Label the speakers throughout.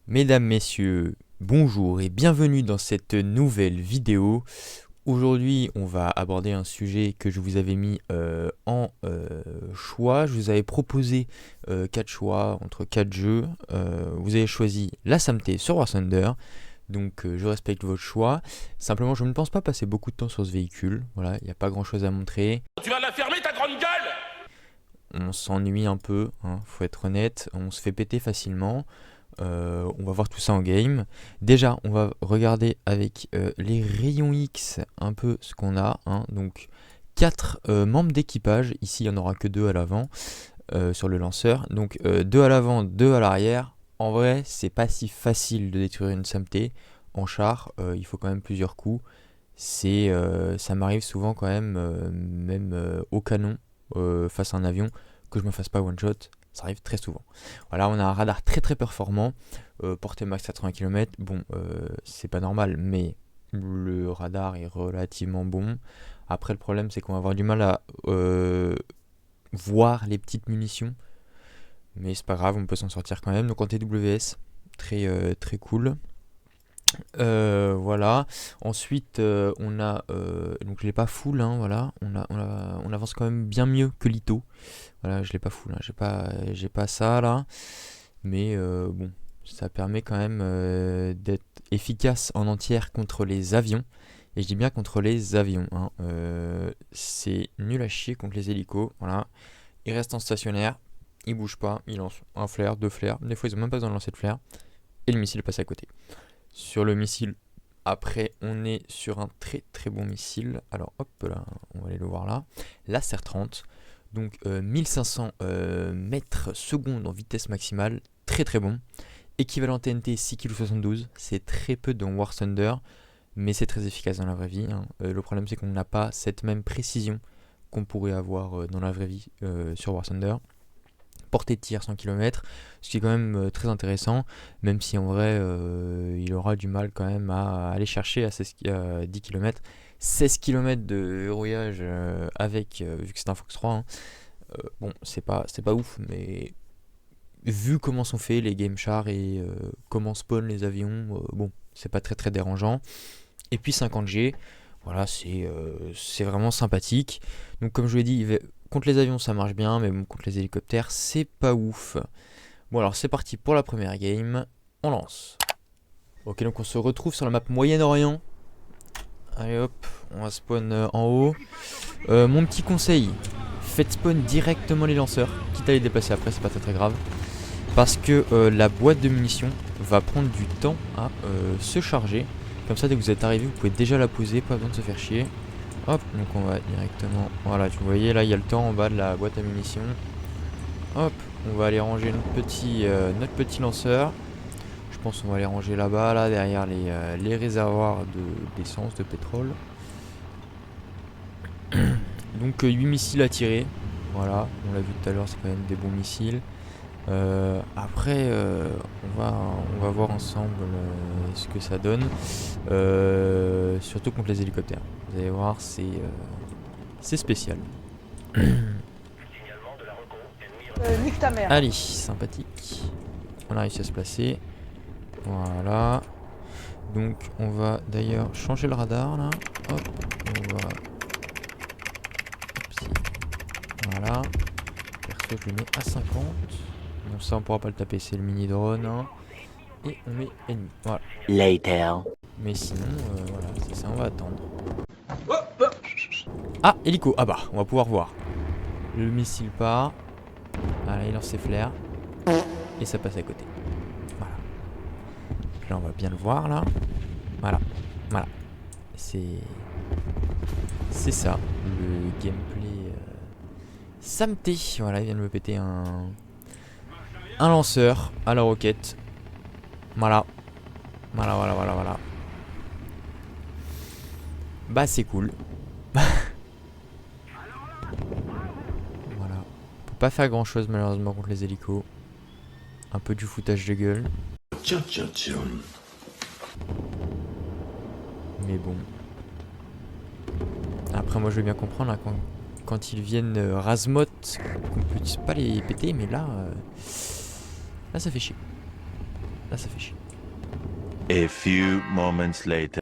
Speaker 1: Mesdames, messieurs, bonjour et bienvenue dans cette nouvelle vidéo. Aujourd'hui, on va aborder un sujet que je vous avais mis en choix. Je vous avais proposé 4 choix entre 4 jeux. Vous avez choisi la Samté sur War Thunder. Donc je respecte votre choix. Simplement, je ne pense pas passer beaucoup de temps sur ce véhicule. Voilà, il n'y a pas grand chose à montrer.
Speaker 2: Tu vas la fermer ta grande gueule!
Speaker 1: On s'ennuie un peu, hein, faut être honnête. On se fait péter facilement. On va voir tout ça en game. Déjà, on va regarder avec les rayons X un peu ce qu'on a. Hein. Donc, 4 membres d'équipage. Ici, il n'y en aura que 2 à l'avant sur le lanceur. Donc, 2 à l'avant, 2 à l'arrière. En vrai, c'est pas si facile de détruire une SAMT en char. Il faut quand même plusieurs coups. Ça m'arrive souvent quand même, au canon, face à un avion, que je me fasse pas one shot. Ça arrive très souvent. Voilà, on a un radar très très performant, portée max 80 km. Bon, c'est pas normal, mais le radar est relativement bon. Après, le problème, c'est qu'on va avoir du mal à voir les petites munitions. Mais c'est pas grave, on peut s'en sortir quand même. Donc en TWS, très cool. Voilà. Ensuite, on a donc je l'ai pas full, hein, voilà. On avance quand même bien mieux que l'Ito. Voilà, je l'ai pas full, hein. J'ai pas ça là, mais bon, ça permet quand même d'être efficace en entière contre les avions. Et je dis bien contre les avions, hein. C'est nul à chier contre les hélicos. Voilà, ils restent en stationnaire, ils bougent pas, ils lancent un flair, 2 flairs. Des fois, ils ont même pas besoin de lancer de flair et le missile passe à côté. Sur le missile, après, on est sur un très très bon missile. Alors hop là, on va aller le voir là. La SR-30, donc 1500 mètres secondes en vitesse maximale, très très bon. Équivalent TNT 6,72 kg, c'est très peu dans War Thunder, mais c'est très efficace dans la vraie vie. Hein. Le problème, c'est qu'on n'a pas cette même précision qu'on pourrait avoir dans la vraie vie sur War Thunder. Portée de tir 100 km, ce qui est quand même très intéressant, même si en vrai il aura du mal quand même à aller chercher à 10 km. 16 km de verrouillage avec, vu que c'est un Fox 3, hein, bon, c'est pas ouf, mais vu comment sont faits les game chars et comment spawn les avions, bon, c'est pas très très dérangeant. Et puis 50G, voilà, c'est vraiment sympathique. Donc comme je vous l'ai dit, contre les avions ça marche bien, mais bon, contre les hélicoptères c'est pas ouf. Bon alors c'est parti pour la première game, on lance. Ok, donc on se retrouve sur la map Moyen-Orient. Allez hop, on va spawn en haut. Mon petit conseil, faites spawn directement les lanceurs, quitte à les déplacer après, c'est pas très grave. Parce que la boîte de munitions va prendre du temps à se charger. Comme ça, dès que vous êtes arrivé, vous pouvez déjà la poser, pas besoin de se faire chier. Hop, donc on va directement... Voilà, tu voyez, là, il y a le temps en bas de la boîte à munitions. Hop, on va aller ranger notre petit lanceur. Je pense qu'on va aller ranger là-bas, là, derrière les réservoirs d'essence, de pétrole. Donc 8 missiles à tirer. Voilà, on l'a vu tout à l'heure, c'est quand même des bons missiles. Après, on va voir ensemble ce que ça donne, surtout contre les hélicoptères. Vous allez voir, c'est spécial.
Speaker 3: Nique ta mère.
Speaker 1: Allez, sympathique. On a réussi à se placer. Voilà. Donc, on va d'ailleurs changer le radar là. Hop, on va. Voilà. Perso, je le mets à 50. Bon, ça on pourra pas le taper, c'est le mini drone, hein. Et on met ennemi, voilà.
Speaker 4: Later.
Speaker 1: Mais sinon, voilà, c'est ça, on va attendre. Ah, hélico, ah bah, on va pouvoir voir. Le missile part. Voilà, il lance ses flares. Et ça passe à côté. Voilà. Puis là, on va bien le voir, là. Voilà, voilà. C'est ça, le gameplay Samté. Voilà, il vient de me péter un lanceur à la roquette. Voilà. Voilà. Bah c'est cool. Voilà. On peut pas faire grand chose malheureusement contre les hélicos. Un peu du foutage de gueule. Mais bon. Après moi je veux bien comprendre hein, quand ils viennent Razmot, qu'on puisse pas les péter, mais là ça fait chier. Là, ça fait chier.
Speaker 4: A few moments later.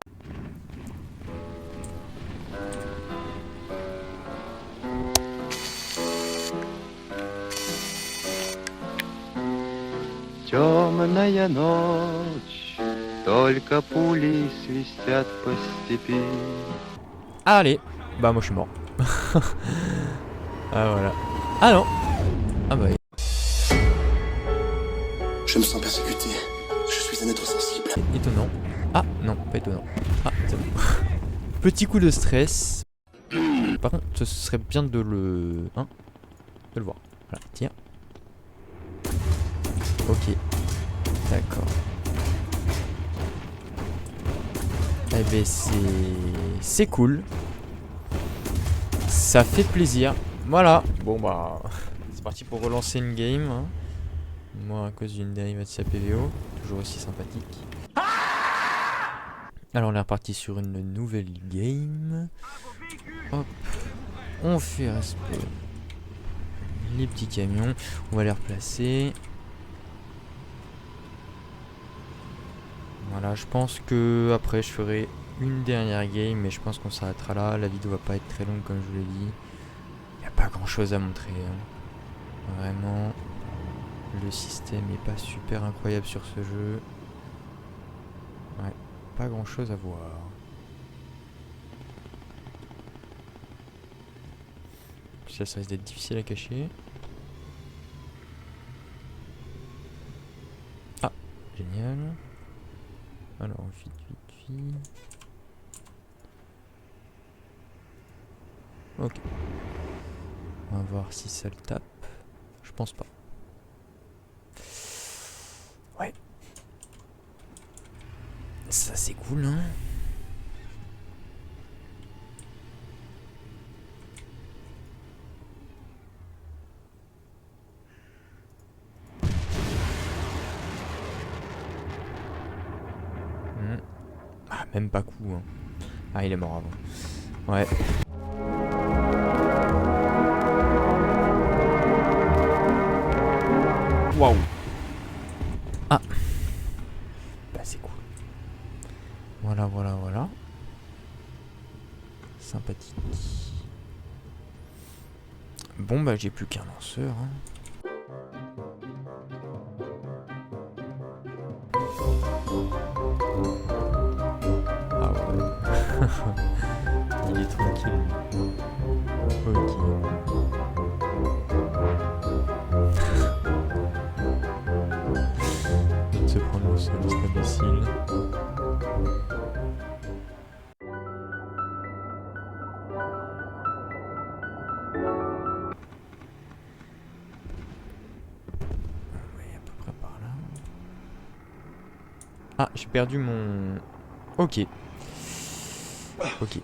Speaker 5: Темная ночь, только пули свистят по степи.
Speaker 1: Allez, bah moi je suis mort. Ah voilà. Ah non. Ah bah.
Speaker 6: Je me sens persécuté. Je suis un être sensible.
Speaker 1: Étonnant. Ah non, pas étonnant. Ah, c'est bon. Petit coup de stress. Par contre, ce serait bien de le... Hein, de le voir. Voilà, tiens. Ok. D'accord. Eh ben c'est cool. Ça fait plaisir. Voilà. Bon bah... C'est parti pour relancer une game. Hein. Moi à cause d'une dérivate PVO. Toujours aussi sympathique. Alors on est reparti sur une nouvelle game. Hop. On fait respect les petits camions. On va les replacer. Voilà, je pense que après je ferai une dernière game, mais je pense qu'on s'arrêtera là. La vidéo va pas être très longue comme je vous l'ai dit. Il n'y a pas grand chose à montrer. Hein. Vraiment, le système n'est pas super incroyable sur ce jeu. Ouais, pas grand chose à voir. Ça risque d'être difficile à cacher. Ah, génial. Alors, vite. Ok. On va voir si ça le tape. Je pense pas. Ouais. Ça c'est cool, hein. Ah, même pas coup, hein. Ah, il est mort avant. Ouais. Waouh. Ah. Bah c'est cool. Voilà. Sympathique. Bon bah j'ai plus qu'un lanceur. Hein. Ah ouais. Il est tranquille. Ok. Se prendre le sol, c'est imbécile. Oui, à peu près par là. Ah, j'ai perdu mon... Ok. Ok.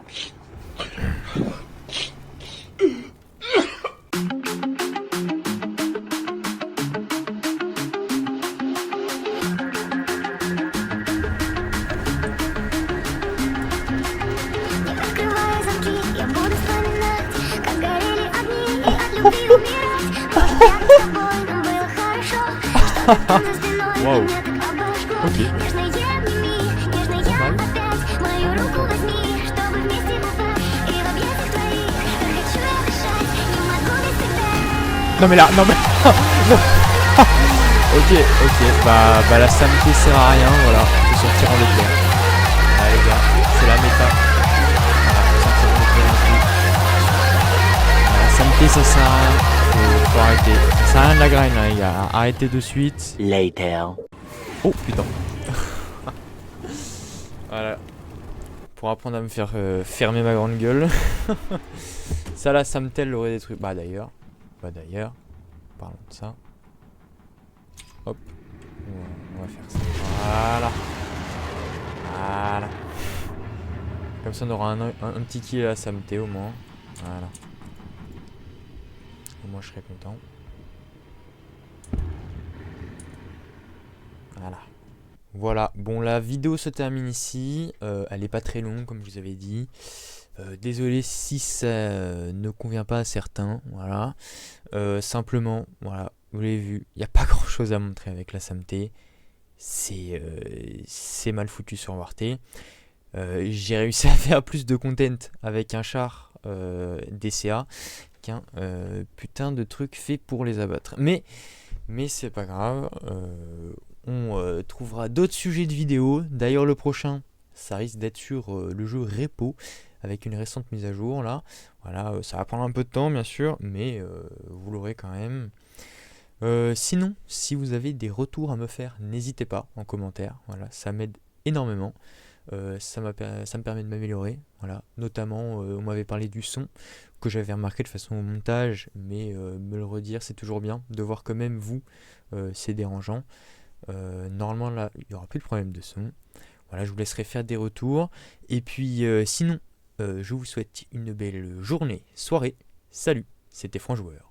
Speaker 1: Waouh. Ok. Non mais là, non mais... Ok, bah la santé sert à rien, voilà, faut sortir en éclair. Voilà les gars, c'est la méta. Voilà, faut sortir en éclair un peu. La santé ça sert à rien, faut arrêter. Ça sert à rien de la grind là les gars, arrêtez de suite.
Speaker 4: Later.
Speaker 1: Oh putain. Voilà. Pour apprendre à me faire fermer ma grande gueule. Ça là, Samtel aurait des trucs. Bah d'ailleurs, parlons de ça. Hop. On va faire ça. Voilà. Comme ça on aura un petit kill à Samté au moins. Voilà. Au moins je serai content. Voilà, bon la vidéo se termine ici, elle est pas très longue comme je vous avais dit, désolé si ça ne convient pas à certains, voilà, simplement, voilà, vous l'avez vu, il n'y a pas grand chose à montrer avec la Samté, c'est mal foutu sur Warté. J'ai réussi à faire plus de content avec un char DCA qu'un putain de truc fait pour les abattre. Mais c'est pas grave. On trouvera d'autres sujets de vidéo. D'ailleurs, le prochain, ça risque d'être sur le jeu Repo, avec une récente mise à jour là. Voilà, ça va prendre un peu de temps bien sûr, mais vous l'aurez quand même. Sinon, si vous avez des retours à me faire, n'hésitez pas en commentaire. Voilà, ça m'aide énormément. Ça me permet de m'améliorer. Voilà. Notamment, on m'avait parlé du son que j'avais remarqué de façon au montage, mais me le redire, c'est toujours bien de voir que même vous, c'est dérangeant. Normalement, là, il n'y aura plus de problème de son. Voilà, je vous laisserai faire des retours. Et puis, sinon, je vous souhaite une belle journée, soirée. Salut, c'était Franc Joueur.